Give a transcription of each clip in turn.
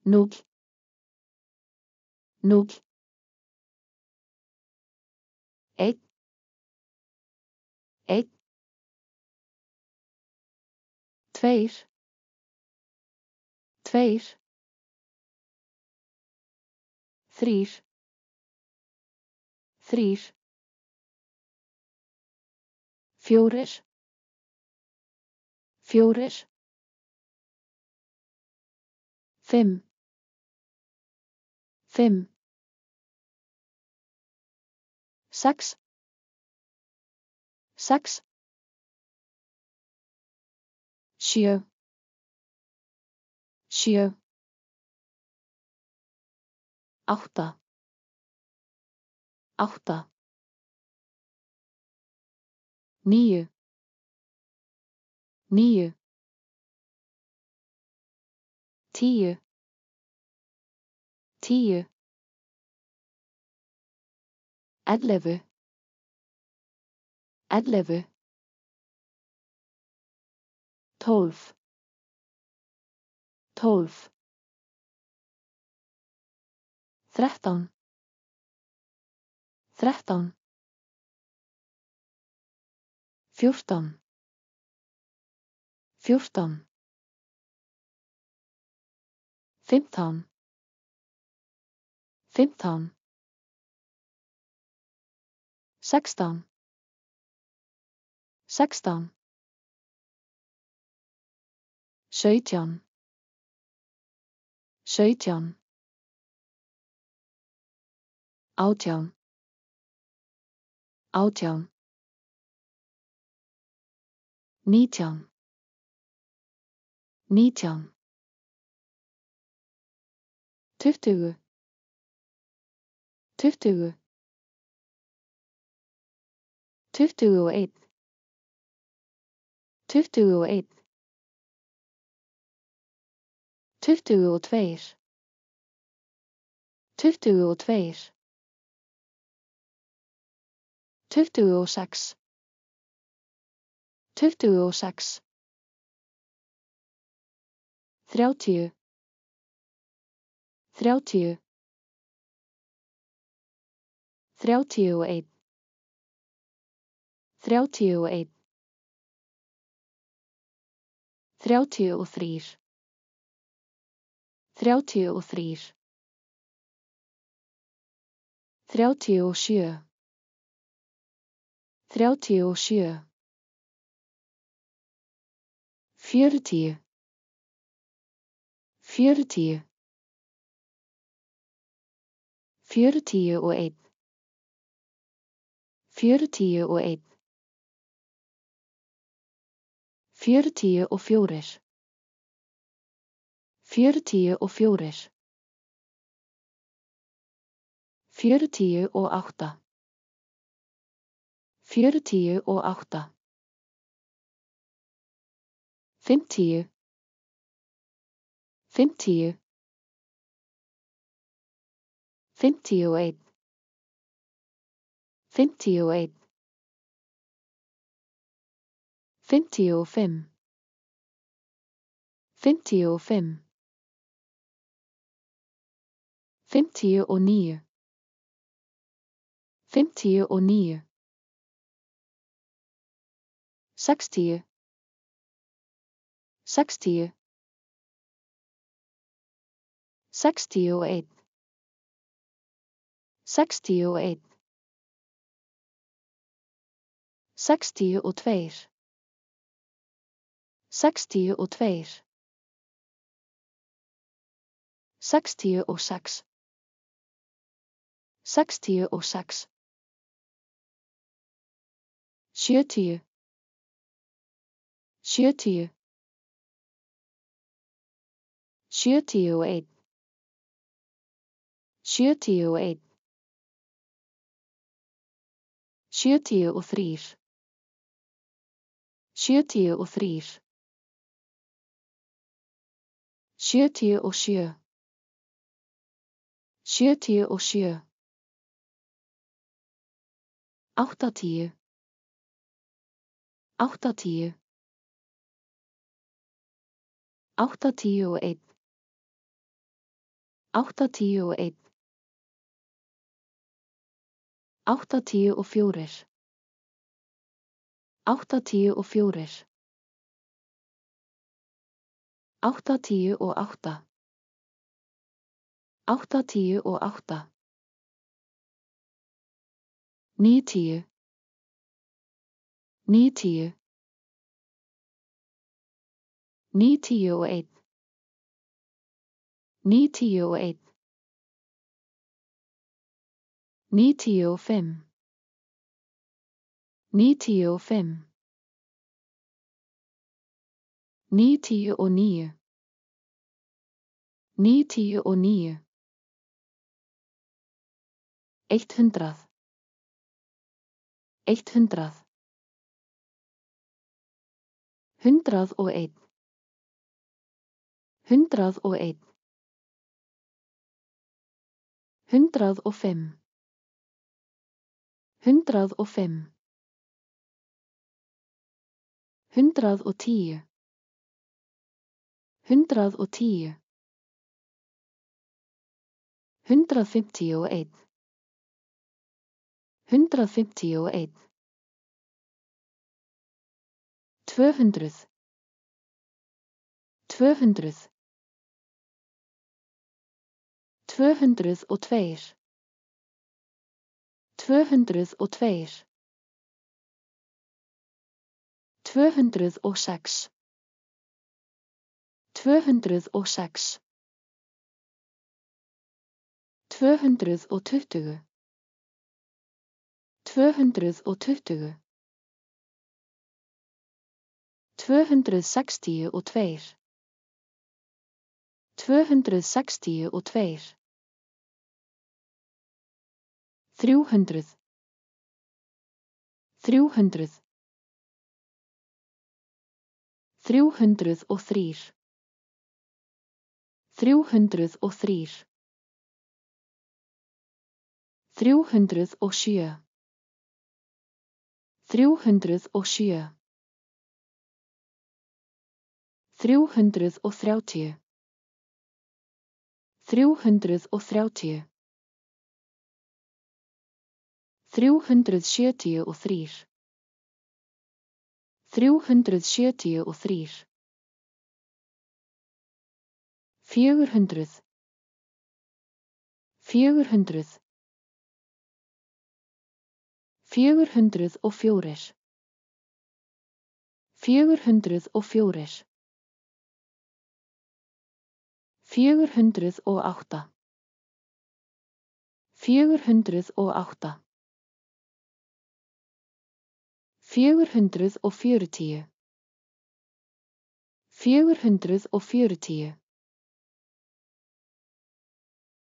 0, 0, 1, 1, 2, 2, 3, 3, 4, 4, 5, 5, 6, 6, 7, 7, 8, 8, 9, 9, 10, 10, 11, 11, 12, 12, 13, 13, 14, 14, 15, 15, 16, 16, 17, 17, 18, 18, 19, 19, 20, 20, 21, 21, 22, 22, 26, 26, 30, 30, 31, 31, 33, 33, 37, 37, 40, 40, 41, 41, 44, 44, 48, 48, 50, 50, 58, 58, 55, 55, 59, 59, 60, 60, 68, 68, 62, 62, 66, 66, 70, 70, 71, 71, 73, 73, 77, 77, 80, 80, 81, 81, 84, 84, 88, 88, 90, 90, 91, 91, 95, 95, 99, 99, 100, 100, 101, 101, 105, 105, 110, 110, 151, 151, 200, 200, 202, 202, 206, 206, 220, 220, 262, 262, 300, 300, 303, 303, 307, 307, 330, 330, 373, 373, 400, 400, 404, 404, 408, 408, 440,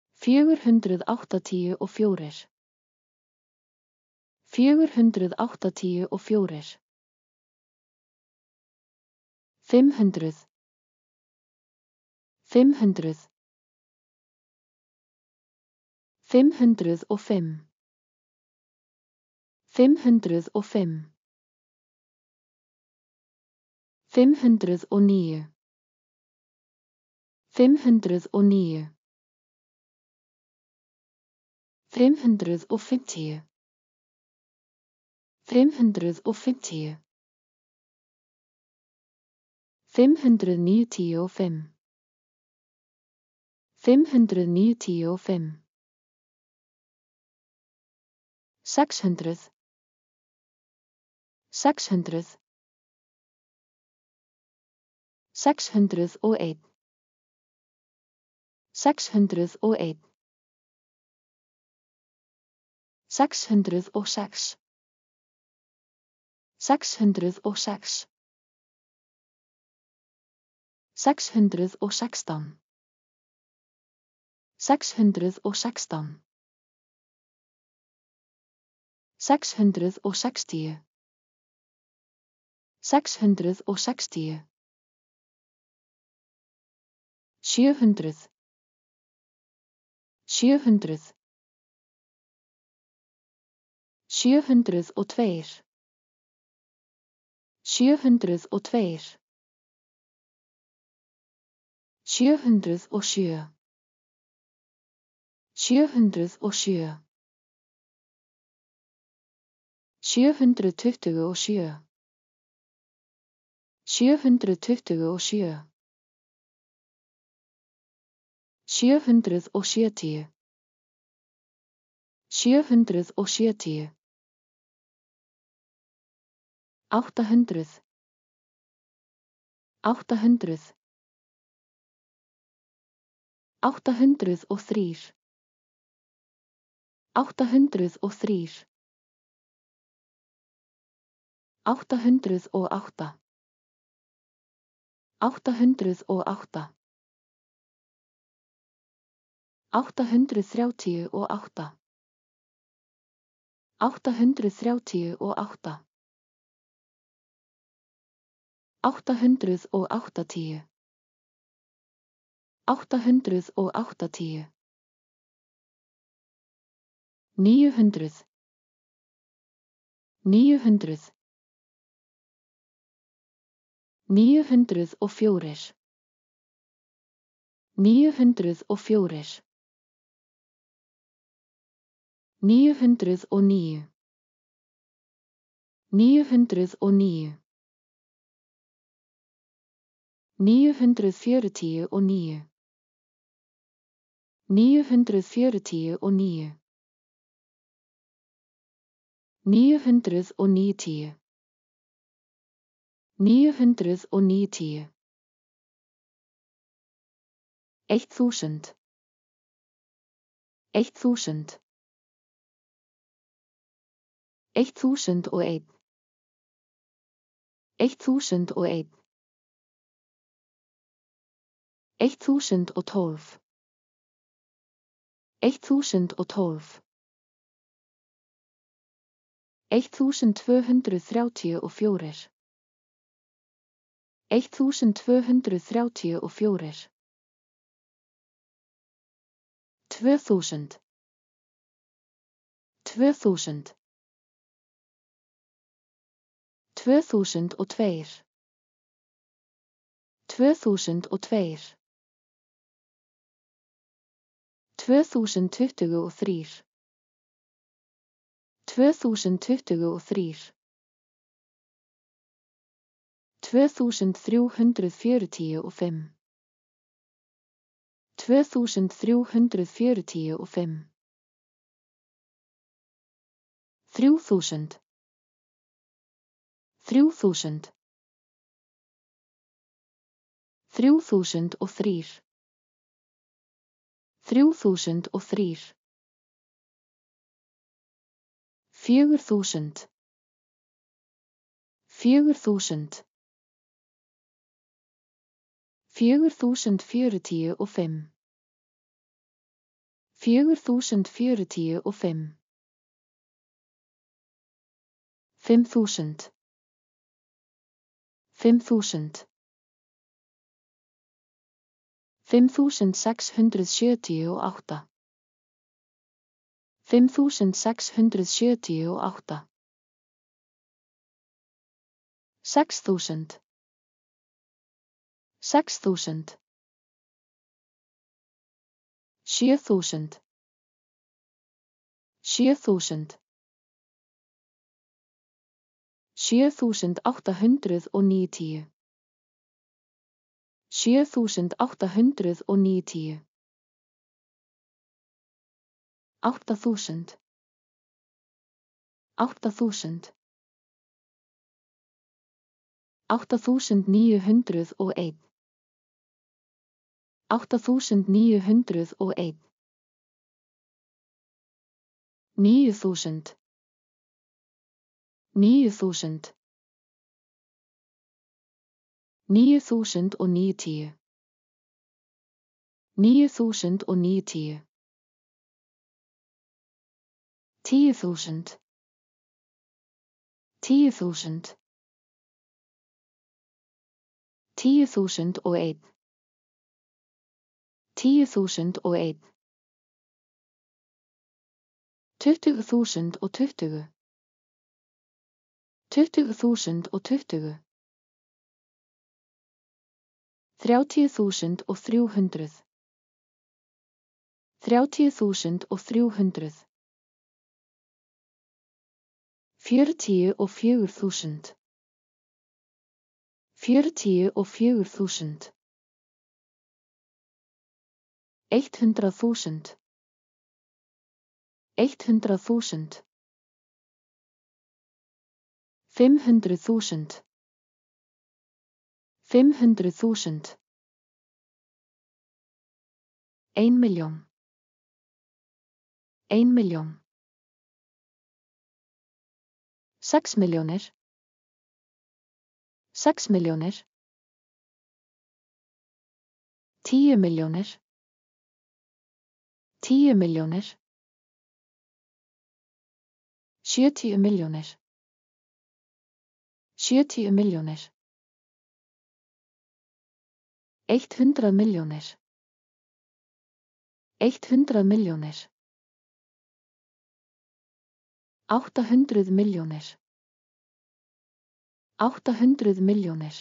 440, 484, 484, 500, 500, 505, 505, 509, 509, 550, 550, 595, 595, 600, 600, 608, 608, 606, 606, 616, 616, 660, 660, 700, 700, 702, 702, 707, 707. 727. 727. 770. 770. 800. 800. 803. 803. 808. 808. 838. 838. 880. 880. 900. 900. 904. 904. 909. 909. 949. 949. 990. 990. 1000. 1000. 1001. 1001. 1012. 1012. 1234. 1234. 2000. 2000. 2002. 2002. 2023. 2023. 2345. 2345. 3000. 3000. 3003. 3003. 4000. 4000. 4045. 4045. 5000. 5000. 5678. 5678. 6000. 6000. 7000. 7000. 7890. 7890. 8000. 8000. 8901. 8901. 9000. 9000. 9090. 9090. 10.000. 10.000. 10.001. 10.001. 20.020. 20.020. 30.300. 30.300 40.000 40.000 1.000 1.000 800.000 800.000 500.000 500.000 1 miljoen 1 miljoen 6 millioner 6 millioner 10 millioner 10 millioner 70 millioner 70 millioner 800 millioner 800 millioner 800 millioner 800 millioner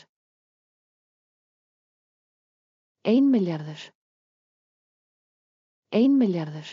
1 miljardur 1 miljardur